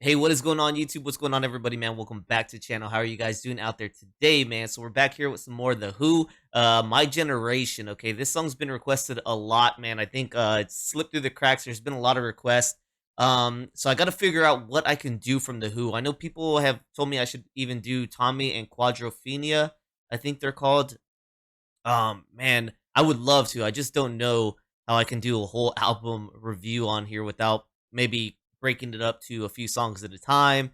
Hey, what is going on YouTube? What's going on, everybody, man? Welcome back to the channel. How are you guys doing out there today, man? So we're back here with some more of The Who, My Generation. Okay, this song's been requested a lot, man. I think it's slipped through the cracks. There's been a lot of requests. So I got to figure out what I can do from The Who. I know people have told me I should even do Tommy and Quadrophenia, I think they're called. Man, I would love to. I just don't know how I can do a whole album review on here without maybe breaking it up to a few songs at a time.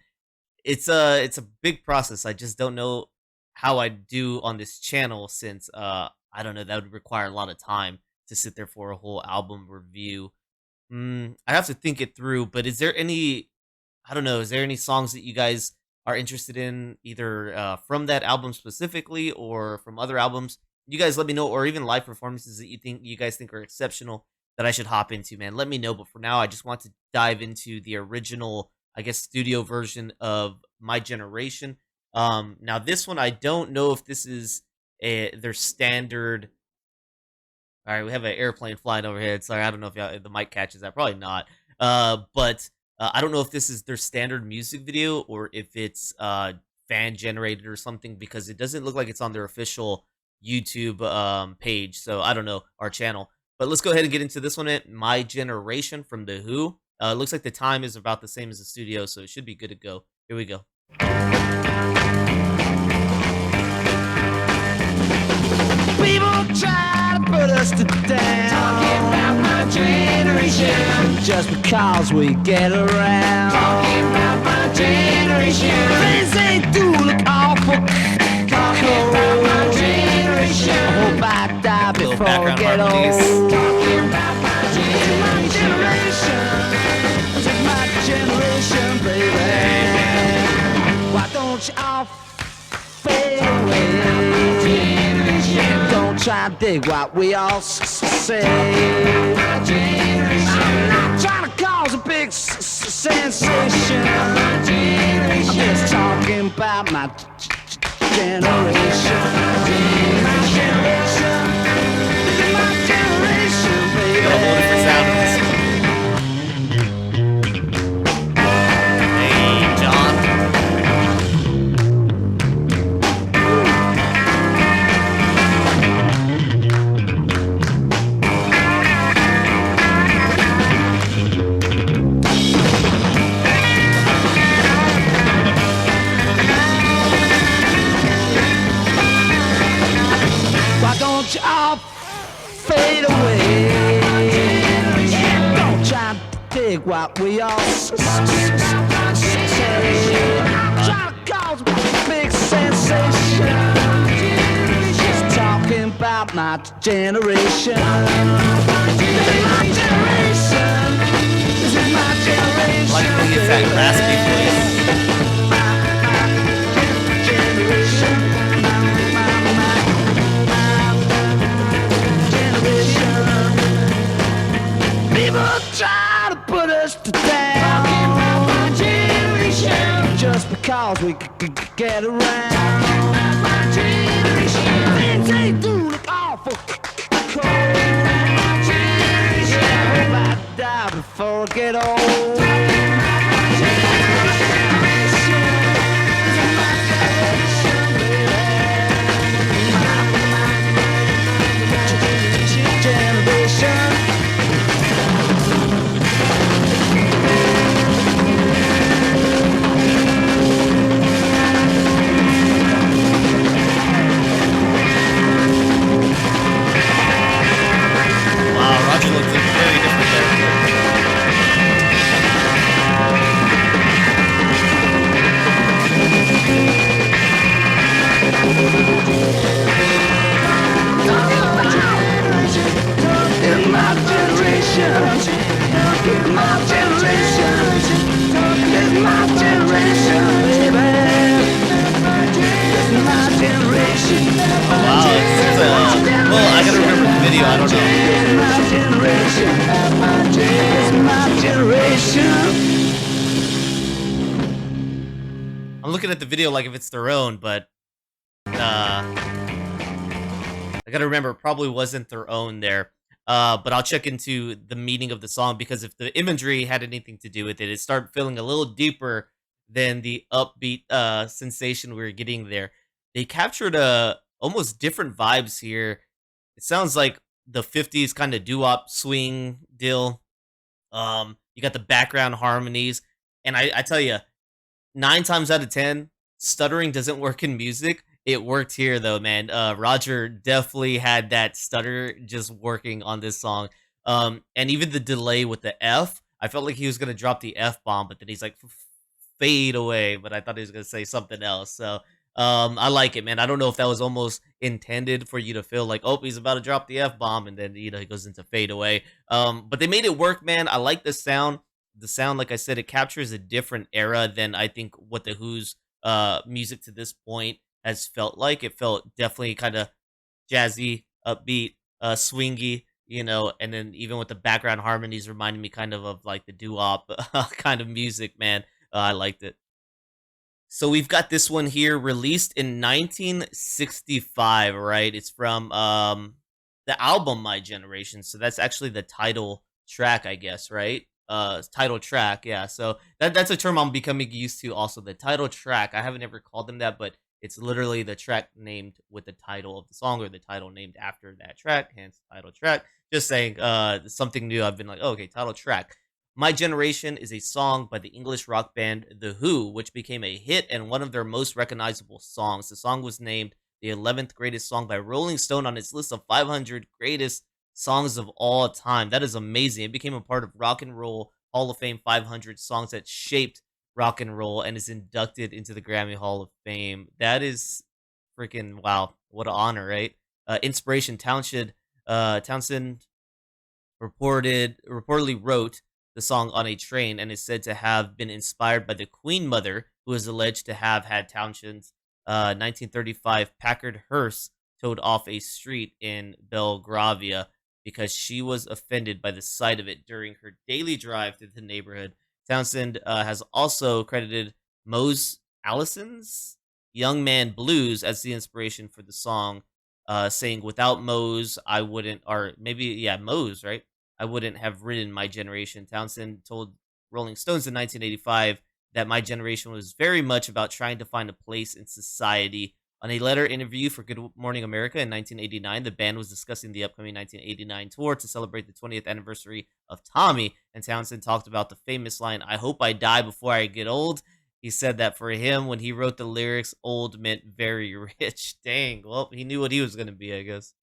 It's a big process. I just don't know how I do on this channel since I don't know, that would require a lot of time to sit there for a whole album review. I have to think it through, but is there any, I don't know, is there any songs that you guys are interested in, either from that album specifically or from other albums? You guys let me know, or even live performances that you guys think are exceptional that I should hop into, man. Let me know. But for now, I just want to dive into the original, I guess, studio version of My Generation. Now this one, I don't know if this is their standard. All right, we have an airplane flying overhead. Sorry, I don't know if, if the mic catches that. Probably not. But I don't know if this is their standard music video or if it's fan generated or something, because it doesn't look like it's on their official YouTube page. So I don't know, our channel. But let's go ahead and get into this one. My Generation from The Who. It looks like the time is about the same as the studio, so it should be good to go. Here we go. People try to put us to down, talking about my generation, just because we get around. Talking about my generation, things they do look awful. Talking about my generation, I hope I die before I get old. Talking about my generation, this is my generation, baby. Why don't you all fade away? Don't try to dig what we all say. I'm not trying to cause a big sensation. I'm just talking about my generation. My generation, my generation, baby. Got a whole different sound in this one. Hey, John. Why don't you all fade away? Don't try to dig what we all say. Try to cause a big sensation. Just talking about my generation. This is my generation. This is my generation. Like when he gets that raspy voice. Try to put us to down, talking about my generation, just because we get around. My generation, things they do look awful cold. My generation, I hope I die before I get old. My generation, this is my generation, baby. My generation. Roger looks very different there. In my generation, in my generation, in my generation, baby. In my generation. Wow, it's well, I gotta remember the video, I don't know. In my generation, in my generation. I'm looking at the video like if it's their own, but I gotta remember, it probably wasn't their own there. But I'll check into the meaning of the song because if the imagery had anything to do with it, it started feeling a little deeper than the upbeat sensation we were getting there. They captured almost different vibes here. It sounds like the 50s kind of doo-wop swing deal. You got the background harmonies, and I tell you, 9 times out of 10, stuttering doesn't work in music. It worked here though, man. Roger definitely had that stutter just working on this song. And even the delay with the F, I felt like he was gonna drop the F bomb, but then he's like fade away. But I thought he was gonna say something else. So I like it, man. I don't know if that was almost intended for you to feel like, oh, he's about to drop the F bomb, and then he goes into fade away. But they made it work, man. I like the sound. The sound, like I said, it captures a different era than I think what the Who's music to this point has felt like. It felt definitely kind of jazzy, upbeat, swingy, and then even with the background harmonies reminding me kind of like the doo-wop kind of music, man. I liked it. So we've got this one here released in 1965, right? It's from the album My Generation. So that's actually the title track, I guess, right? Title track, yeah. So that's a term I'm becoming used to also, the title track. I haven't ever called them that, but it's literally the track named with the title of the song or the title named after that track, hence title track. Just saying something new. I've been like, oh, okay, title track. My Generation is a song by the English rock band The Who, which became a hit and one of their most recognizable songs. The song was named the 11th greatest song by Rolling Stone on its list of 500 greatest songs of all time. That is amazing. It became a part of Rock and Roll Hall of Fame 500 songs that shaped rock and roll and is inducted into the Grammy Hall of Fame. That is freaking wow. What an honor, right? Inspiration Townsend reportedly wrote the song on a train and is said to have been inspired by the Queen Mother, who is alleged to have had Townsend's 1935 Packard hearse towed off a street in Belgravia because she was offended by the sight of it during her daily drive through the neighborhood. Townsend has also credited Mose Allison's Young Man Blues as the inspiration for the song, saying, "Without Mose, I wouldn't," or maybe, yeah, Mose, right? "I wouldn't have written My Generation." Townsend told Rolling Stones in 1985 that My Generation was very much about trying to find a place in society. On a letter interview for Good Morning America in 1989, the band was discussing the upcoming 1989 tour to celebrate the 20th anniversary of Tommy, and Townsend talked about the famous line, "I hope I die before I get old." He said that for him, when he wrote the lyrics, old meant very rich. Dang, well, he knew what he was going to be, I guess.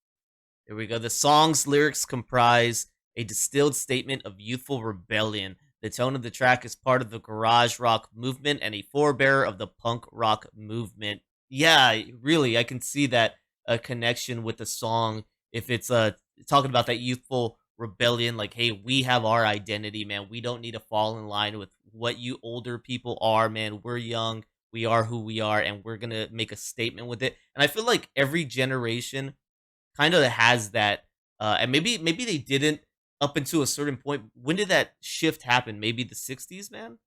Here we go. The song's lyrics comprise a distilled statement of youthful rebellion. The tone of the track is part of the garage rock movement and a forebearer of the punk rock movement. Yeah, really, I can see that a connection with the song if it's talking about that youthful rebellion, like, hey, we have our identity, man. We don't need to fall in line with what you older people are, man. We're young, we are who we are, and we're gonna make a statement with it. And I feel like every generation kind of has that, and maybe they didn't up until a certain point. When did that shift happen? Maybe the 60s, man?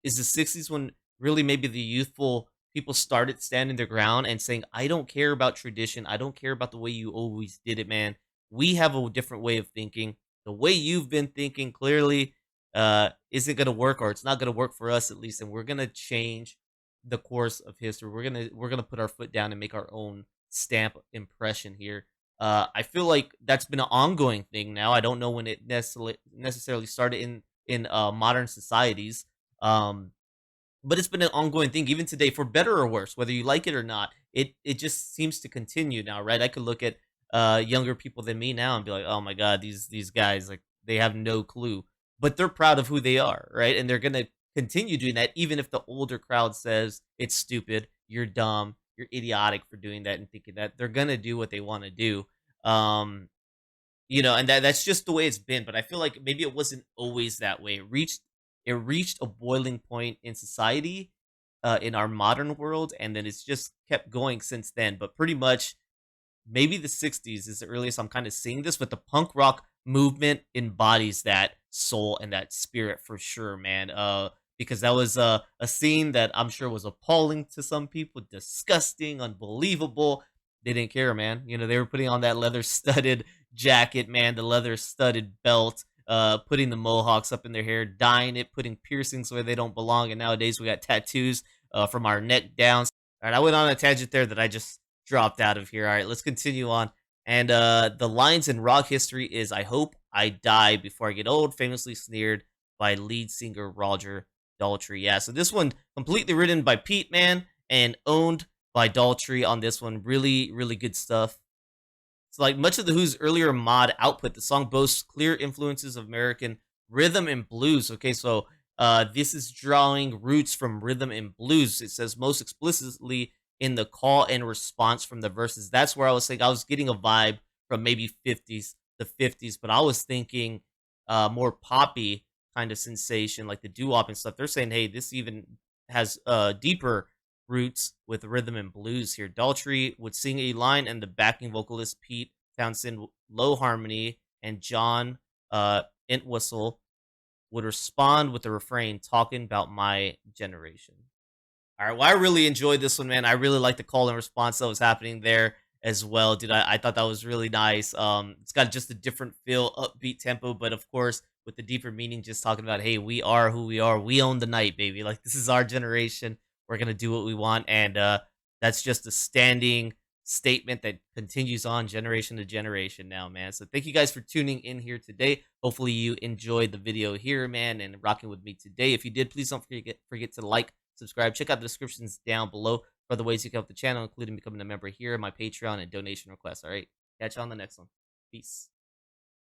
Is the 60s when really maybe the youthful people started standing their ground and saying, "I don't care about tradition. I don't care about the way you always did it, man. We have a different way of thinking. The way you've been thinking clearly isn't going to work, or it's not going to work for us at least, and we're going to change the course of history. We're going to put our foot down and make our own stamp impression here." I feel like that's been an ongoing thing now. I don't know when it necessarily started in modern societies. Um, but it's been an ongoing thing even today, for better or worse, whether you like it or not. It just seems to continue now, right? I could look at younger people than me now and be like, "Oh my god, these guys, like, they have no clue." But they're proud of who they are, right? And they're going to continue doing that even if the older crowd says it's stupid, you're dumb, you're idiotic for doing that and thinking that. They're going to do what they want to do. Um and that's just the way it's been, but I feel like maybe it wasn't always that way. It reached a boiling point in society, in our modern world, and then it's just kept going since then. But pretty much, maybe the 60s is the earliest I'm kind of seeing this, but the punk rock movement embodies that soul and that spirit for sure, man. Because that was a scene that I'm sure was appalling to some people, disgusting, unbelievable. They didn't care, man. They were putting on that leather studded jacket, man, the leather studded belt, putting the mohawks up in their hair, dyeing it, putting piercings where they don't belong, and nowadays we got tattoos from our neck down. All right, I went on a tangent there that I just dropped out of here. All right, let's continue on. And the lines in rock history is "I hope I die before I get old," famously sneered by lead singer Roger Daltrey. Yeah, so this one completely written by Pete, man, and owned by Daltrey on this one. Really, really good stuff. So, like much of the Who's earlier mod output, the song boasts clear influences of American rhythm and blues. Okay, so this is drawing roots from rhythm and blues. It says most explicitly in the call and response from the verses. That's where I was saying I was getting a vibe from maybe 50s, the 50s, but I was thinking more poppy kind of sensation, like the doo-wop and stuff. They're saying, hey, this even has deeper roots with rhythm and blues here. Daltrey would sing a line, and the backing vocalist Pete Townsend, low harmony, and John Entwistle would respond with the refrain, talking about my generation. All right. Well, I really enjoyed this one, man. I really like the call and response that was happening there as well, dude. I thought that was really nice. It's got just a different feel, upbeat tempo, but of course with the deeper meaning, just talking about, hey, we are who we are. We own the night, baby. Like this is our generation. We're gonna do what we want, and that's just a standing statement that continues on generation to generation now, man. So thank you guys for tuning in here today. Hopefully you enjoyed the video here, man, and rocking with me today. If you did, please don't forget to like, subscribe. Check out the descriptions down below for the ways you can help the channel, including becoming a member here, my Patreon, and donation requests. All right, catch you on the next one. Peace.